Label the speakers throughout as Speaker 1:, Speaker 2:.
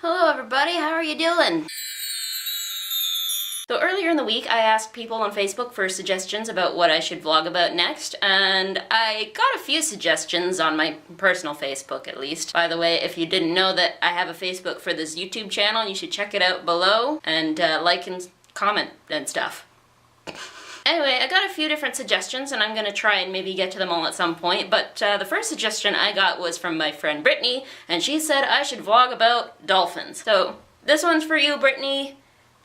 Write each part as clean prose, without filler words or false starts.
Speaker 1: Hello everybody, how are you doing? So earlier in the week I asked people on Facebook for suggestions about what I should vlog about next, and I got a few suggestions on my personal Facebook at least. By the way, if you didn't know that I have a Facebook for this YouTube channel, you should check it out below and like and comment and stuff. Anyway, I got a few different suggestions and I'm gonna try and maybe get to them all at some point, but the first suggestion I got was from my friend Brittany, and she said I should vlog about dolphins. So this one's for you, Brittany.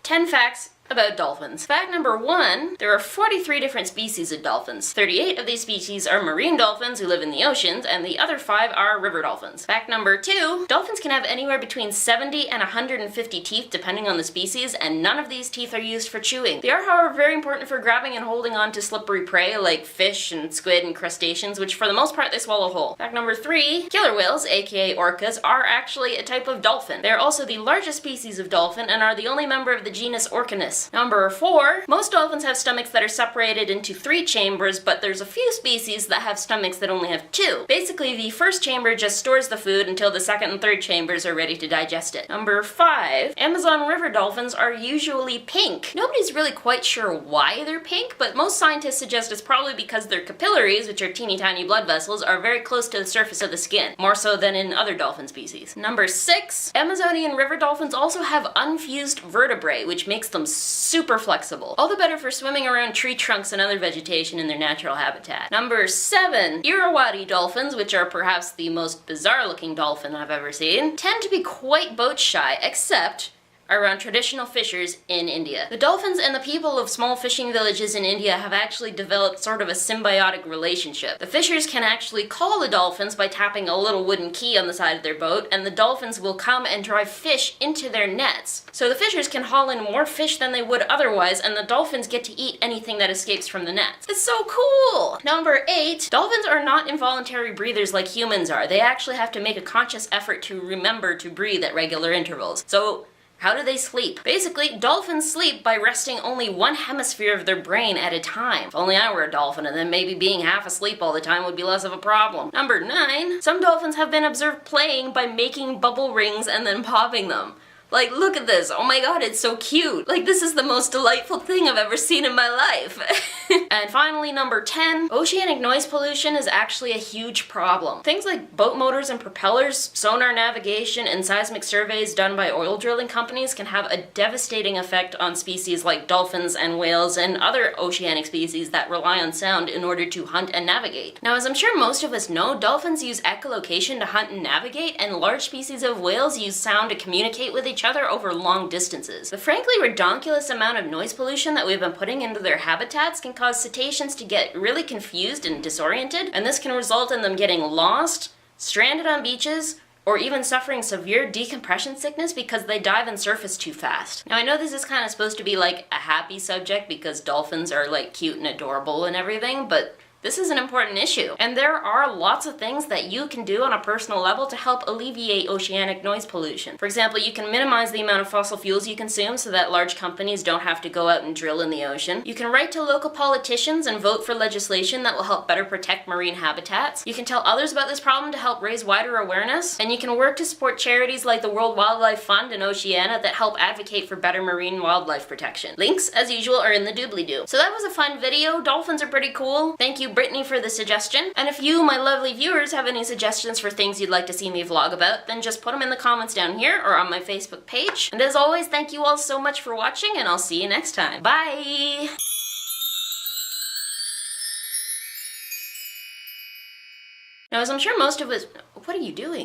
Speaker 1: 10 facts about dolphins. Fact number 1, there are 43 different species of dolphins. 38 of these species are marine dolphins who live in the oceans, and the other 5 are river dolphins. Fact number 2, dolphins can have anywhere between 70 and 150 teeth depending on the species, and none of these teeth are used for chewing. They are, however, very important for grabbing and holding on to slippery prey like fish and squid and crustaceans, which for the most part they swallow whole. Fact number 3, killer whales, aka orcas, are actually a type of dolphin. They are also the largest species of dolphin and are the only member of the genus Orcanus. Number 4, most dolphins have stomachs that are separated into 3 chambers, but there's a few species that have stomachs that only have 2. Basically, the first chamber just stores the food until the second and third chambers are ready to digest it. Number 5, Amazon river dolphins are usually pink. Nobody's really quite sure why they're pink, but most scientists suggest it's probably because their capillaries, which are teeny tiny blood vessels, are very close to the surface of the skin, more so than in other dolphin species. Number 6, Amazonian river dolphins also have unfused vertebrae, which makes them super flexible. All the better for swimming around tree trunks and other vegetation in their natural habitat. Number 7, Irrawaddy dolphins, which are perhaps the most bizarre looking dolphin I've ever seen, tend to be quite boat shy, except around traditional fishers in India. The dolphins and the people of small fishing villages in India have actually developed sort of a symbiotic relationship. The fishers can actually call the dolphins by tapping a little wooden key on the side of their boat, and the dolphins will come and drive fish into their nets. So the fishers can haul in more fish than they would otherwise, and the dolphins get to eat anything that escapes from the nets. It's so cool! Number 8, dolphins are not involuntary breathers like humans are. They actually have to make a conscious effort to remember to breathe at regular intervals. So how do they sleep? Basically, dolphins sleep by resting only one hemisphere of their brain at a time. If only I were a dolphin, and then maybe being half asleep all the time would be less of a problem. Number 9, some dolphins have been observed playing by making bubble rings and then popping them. Like, look at this. Oh my god, it's so cute. Like, this is the most delightful thing I've ever seen in my life. And finally, number 10, oceanic noise pollution is actually a huge problem. Things like boat motors and propellers, sonar navigation, and seismic surveys done by oil drilling companies can have a devastating effect on species like dolphins and whales and other oceanic species that rely on sound in order to hunt and navigate. Now, as I'm sure most of us know, dolphins use echolocation to hunt and navigate, and large species of whales use sound to communicate with each other over long distances. The frankly redonkulous amount of noise pollution that we've been putting into their habitats can cause cetaceans to get really confused and disoriented, and this can result in them getting lost, stranded on beaches, or even suffering severe decompression sickness because they dive and surface too fast. Now, I know this is kind of supposed to be like a happy subject because dolphins are like cute and adorable and everything, but this is an important issue, and there are lots of things that you can do on a personal level to help alleviate oceanic noise pollution. For example, you can minimize the amount of fossil fuels you consume so that large companies don't have to go out and drill in the ocean. You can write to local politicians and vote for legislation that will help better protect marine habitats. You can tell others about this problem to help raise wider awareness, and you can work to support charities like the World Wildlife Fund and Oceana that help advocate for better marine wildlife protection. Links, as usual, are in the doobly-doo. So that was a fun video. Dolphins are pretty cool. Thank you, Brittany, for the suggestion. And if you, my lovely viewers, have any suggestions for things you'd like to see me vlog about, then just put them in the comments down here or on my Facebook page. And as always, thank you all so much for watching, and I'll see you next time. Bye! Now, as I'm sure most of us... What are you doing?